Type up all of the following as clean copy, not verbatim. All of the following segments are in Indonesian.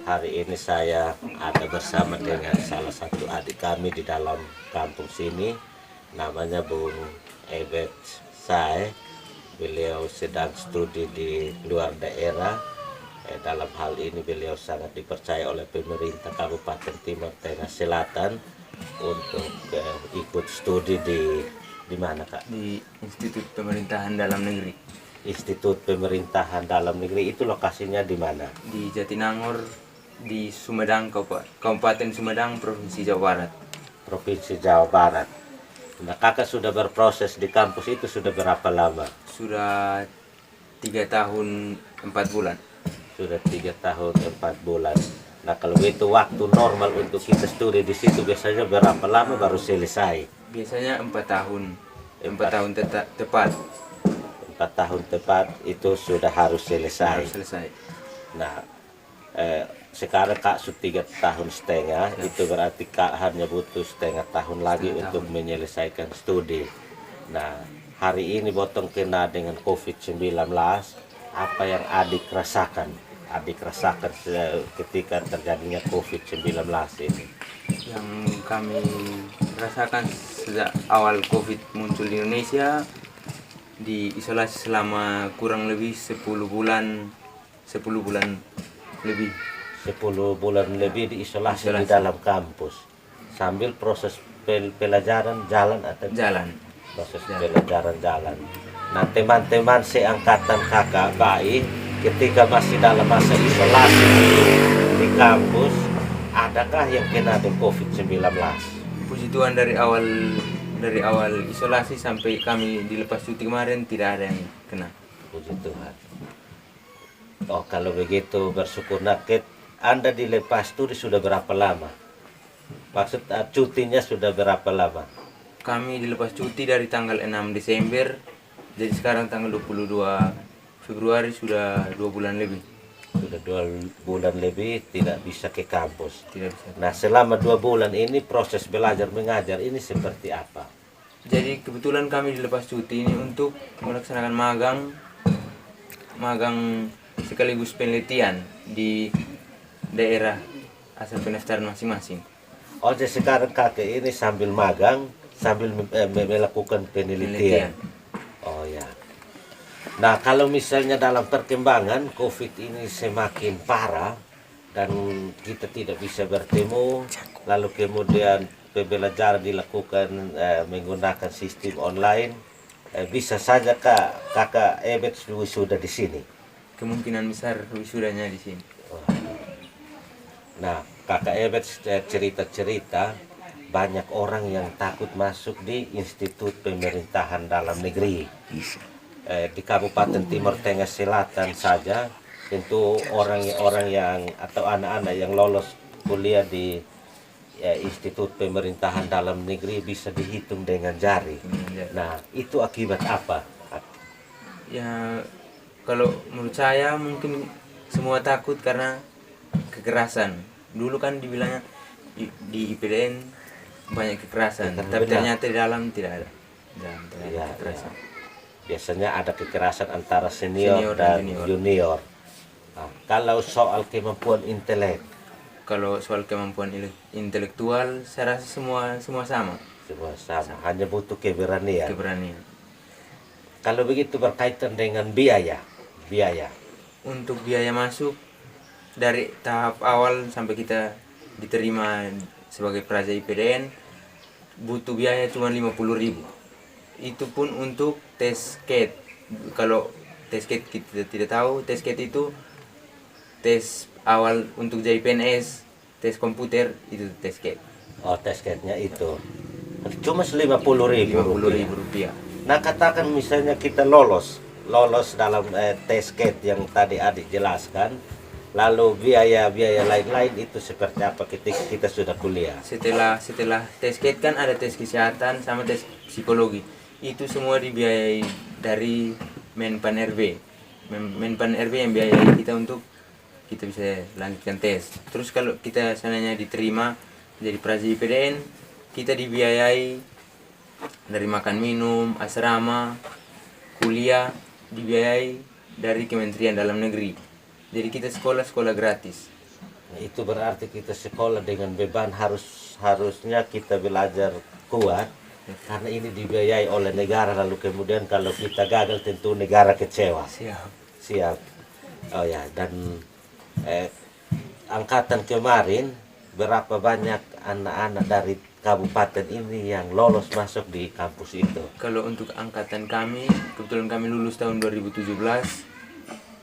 Hari ini saya ada bersama dengan salah satu adik kami di dalam kampung sini, namanya Bung Ebet Sai. Beliau sedang studi di luar daerah. Dalam hal ini beliau sangat dipercaya oleh pemerintah Kabupaten Timur Tengah Selatan untuk ikut studi di mana, Kak? Di Institut Pemerintahan Dalam Negeri Institut Pemerintahan Dalam Negeri. Itu lokasinya di mana? di Jatinangor, di Sumedang, Kabupaten Sumedang, Provinsi Jawa Barat. Provinsi Jawa Barat. Nah, kakak sudah berproses di kampus itu sudah berapa lama? Sudah 3 tahun 4 bulan. Sudah 3 tahun 4 bulan. Nah, kalau itu waktu normal untuk kita studi di situ biasanya berapa lama baru selesai? Biasanya 4 tahun. 4 tahun tepat. 4 tahun tepat itu sudah harus selesai. Harus selesai. Nah, sekarang Kak sudah 3 tahun setengah, itu berarti Kak hanya butuh setengah tahun lagi untuk menyelesaikan studi. Nah, hari ini Botong kena dengan COVID-19, apa yang adik rasakan? Adik rasakan ketika terjadinya COVID-19 ini? Yang kami rasakan sejak awal COVID muncul di Indonesia, diisolasi selama kurang lebih 10 bulan lebih. 10 bulan lebih diisolasi di dalam kampus sambil proses pelajaran jalan atau Jalan. proses pelajaran jalan. Nah, teman-teman seangkatan kakak baik ketika masih dalam masa isolasi di kampus, adakah yang kena dengan COVID-19? Puji Tuhan, dari awal isolasi sampai kami dilepas cuti kemarin tidak ada yang kena. Puji Tuhan. Oh, kalau begitu bersyukur. Nah, Anda dilepas studi sudah berapa lama? Maksud cutinya sudah berapa lama? Kami dilepas cuti dari tanggal 6 Desember, jadi sekarang tanggal 22 Februari sudah 2 bulan lebih. Sudah 2 bulan lebih tidak bisa ke kampus. Tidak bisa. Nah, selama 2 bulan ini proses belajar mengajar ini seperti apa? Jadi kebetulan kami dilepas cuti ini untuk melaksanakan magang sekaligus penelitian di daerah asal pendaftaran masing-masing. Oh, jadi sekarang kakek ini sambil magang, sambil melakukan penelitian. Oh ya. Nah, kalau misalnya dalam perkembangan COVID ini semakin parah dan kita tidak bisa bertemu, lalu kemudian pembelajaran dilakukan menggunakan sistem online, bisa saja kakak Ebet sudah di sini. Kemungkinan besar wisudanya di sini. Nah, kakak Ebet cerita-cerita banyak orang yang takut masuk di Institut Pemerintahan Dalam Negeri. Di Kabupaten Timur Tengah Selatan saja, tentu orang-orang yang atau anak-anak yang lolos kuliah di Institut Pemerintahan Dalam Negeri bisa dihitung dengan jari. Nah, itu akibat apa? Ya, kalau menurut saya mungkin semua takut karena kekerasan. Dulu kan dibilangnya di IPDN banyak kekerasan, tapi ternyata di dalam tidak ada. Kekerasan. Ya. Biasanya ada kekerasan antara senior dan junior. Nah, kalau soal kemampuan intelek, kalau soal kemampuan intelektual, saya rasa semua sama. Semua sama. Hanya butuh keberanian. Kalau begitu berkaitan dengan biaya. Untuk biaya masuk dari tahap awal sampai kita diterima sebagai pelajar IPDN butuh biaya cuma 50.000. Itu pun untuk tes CAT. Kalau tes CAT kita tidak tahu, tes CAT itu tes awal untuk jadi PNS, tes komputer itu tes CAT. Oh, tes CAT-nya itu cuma 50.000 rupiah. Nah, katakan misalnya kita lolos dalam tes CAT yang tadi adik jelaskan, lalu biaya lain-lain itu seperti apa ketika kita sudah kuliah? Setelah tes CAT kan ada tes kesehatan sama tes psikologi. Itu semua dibiayai dari Menpan RB. Menpan RB yang biayai kita untuk kita bisa lanjutkan tes. Terus kalau kita seandainya diterima jadi praja IPDN, kita dibiayai dari makan minum, asrama, kuliah, dibiayai dari Kementerian Dalam Negeri. Jadi kita sekolah gratis. Itu berarti kita sekolah dengan beban harusnya kita belajar kuat karena ini dibiayai oleh negara, lalu kemudian kalau kita gagal tentu negara kecewa. Siap. Siap. Oh ya, dan angkatan kemarin berapa banyak anak-anak dari kabupaten ini yang lolos masuk di kampus itu? Kalau untuk angkatan kami, kebetulan kami lulus tahun 2017.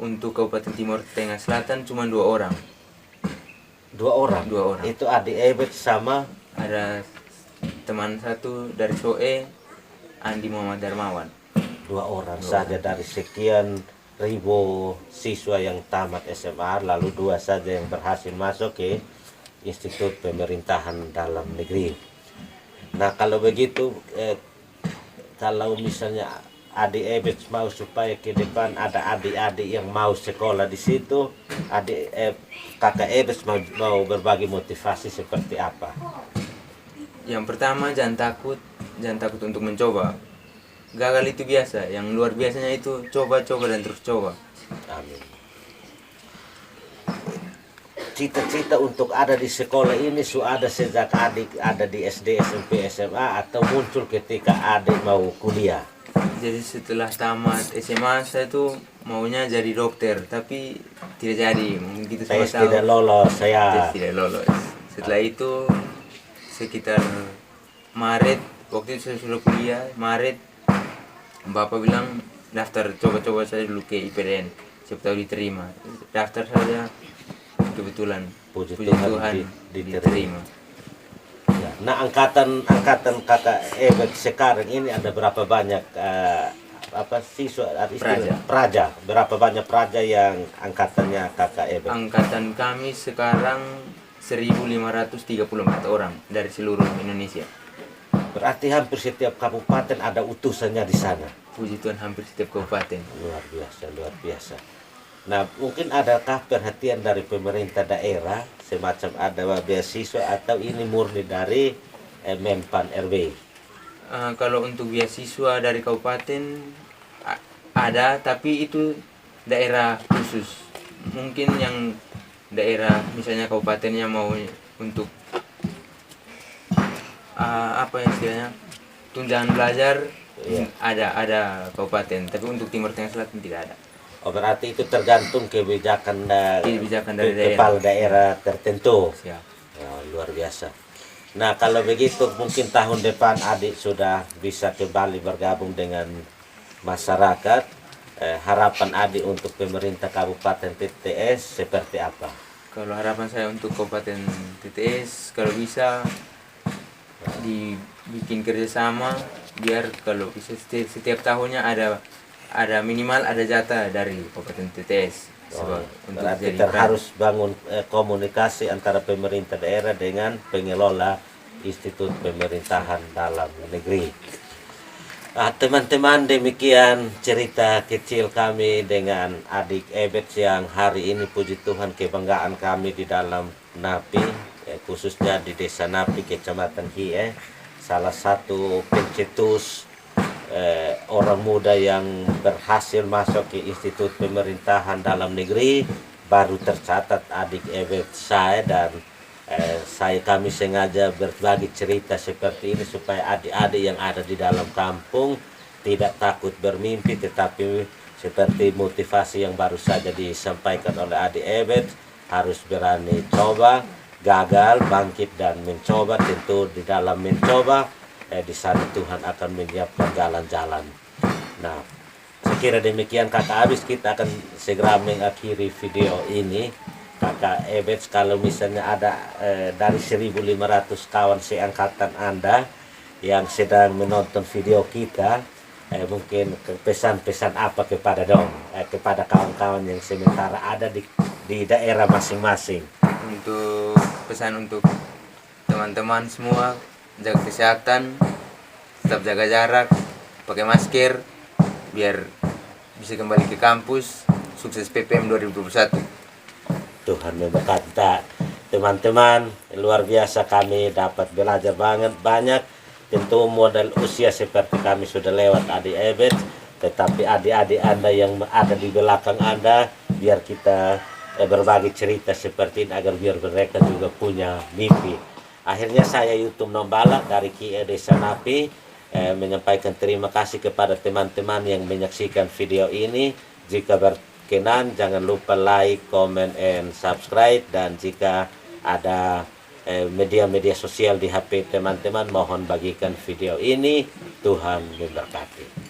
Untuk Kabupaten Timur Tengah Selatan cuma 2 orang. 2 orang. 2 orang. Itu adik Ebet sama Ada teman satu dari Soe, Andi Muhammad Darmawan. 2 orang saja dari sekian ribu siswa yang tamat SMA, lalu 2 saja yang berhasil masuk ke Institut Pemerintahan Dalam Negeri. Nah kalau begitu, kalau misalnya adik Ebet mau supaya ke depan ada adik-adik yang mau sekolah di situ, kakak Ebet mau berbagi motivasi seperti apa? Yang pertama, jangan takut untuk mencoba. Gagal itu biasa, yang luar biasanya itu coba dan terus coba. Amin. Cita-cita untuk ada di sekolah ini sudah ada sejak adik ada di SD, SMP, SMA, atau muncul ketika adik mau kuliah? Jadi setelah tamat SMA saya tuh maunya jadi dokter, tapi tidak jadi. Mungkin kita semua tahu. Tidak lolos saya. Tidak lolos. Setelah itu sekitar Maret, waktu itu saya sudah kuliah, Maret Bapak bilang daftar coba-coba saya dulu ke IPDN, siapa tahu diterima. Daftar saja, kebetulan Puji Tuhan diterima. Ya. Nah angkatan kakak Ebet sekarang ini ada berapa banyak siswa praja? Berapa banyak praja yang angkatannya kakak Ebet? Angkatan kami sekarang 1.534 orang dari seluruh Indonesia. Berarti hampir setiap kabupaten ada utusannya di sana. Puji Tuhan, hampir setiap kabupaten. Luar biasa. Nah, mungkin adakah perhatian dari pemerintah daerah semacam ada beasiswa atau ini murni dari Menpan RB? Kalau untuk beasiswa dari kabupaten ada, tapi itu daerah khusus. Mungkin yang daerah misalnya kabupatennya mau untuk apa ya istilahnya, tunjangan belajar, Iya. ada kabupaten, tapi untuk Timur Tengah Selatan tidak ada. Oh, berarti itu tergantung kebijakan dari kepala daerah tertentu. Siap. Oh, luar biasa. Nah, kalau begitu mungkin tahun depan adik sudah bisa kembali bergabung dengan masyarakat. Harapan adik untuk pemerintah Kabupaten TTS seperti apa? Kalau harapan saya untuk Kabupaten TTS, kalau bisa dibikin kerjasama, biar kalau bisa setiap tahunnya ada minimal ada jatah dari Kabupaten TTS. Berarti harus bangun komunikasi antara pemerintah daerah dengan pengelola Institut Pemerintahan Dalam Negeri. Teman-teman, demikian cerita kecil kami dengan adik Ebet yang hari ini puji Tuhan kebanggaan kami di dalam Napi, khususnya di Desa Napi, Kecamatan Hie, salah satu pencetus orang muda yang berhasil masuk ke Institut Pemerintahan Dalam Negeri. Baru tercatat adik Ebet saya, dan kami sengaja berbagi cerita seperti ini supaya adik-adik yang ada di dalam kampung tidak takut bermimpi, tetapi seperti motivasi yang baru saja disampaikan oleh adik Ebet, harus berani coba, gagal, bangkit, dan mencoba. Tentu di dalam mencoba di sana Tuhan akan menyiapkan jalan-jalan. Nah, sekira demikian kakak habis, kita akan segera mengakhiri video ini. Kakak Ebet, kalau misalnya ada dari 1.500 kawan seangkatan Anda yang sedang menonton video kita, mungkin pesan-pesan apa kepada kepada kawan-kawan yang sementara ada di daerah masing-masing? Untuk pesan untuk teman-teman semua, jaga kesehatan, tetap jaga jarak, pakai masker, biar bisa kembali ke kampus. Sukses PPM 2021. Tuhan memberkati teman-teman. Luar biasa, kami dapat belajar banyak. Tentu modal usia seperti kami sudah lewat adik Ebet, tetapi adik-adik Anda yang ada di belakang Anda, biar kita berbagi cerita seperti ini agar biar mereka juga punya mimpi. Akhirnya saya YouTube Nombala dari KIE Desa Napi menyampaikan terima kasih kepada teman-teman yang menyaksikan video ini. Jika berkenan jangan lupa like, comment, and subscribe. Dan jika ada media-media sosial di HP teman-teman, mohon bagikan video ini. Tuhan memberkati.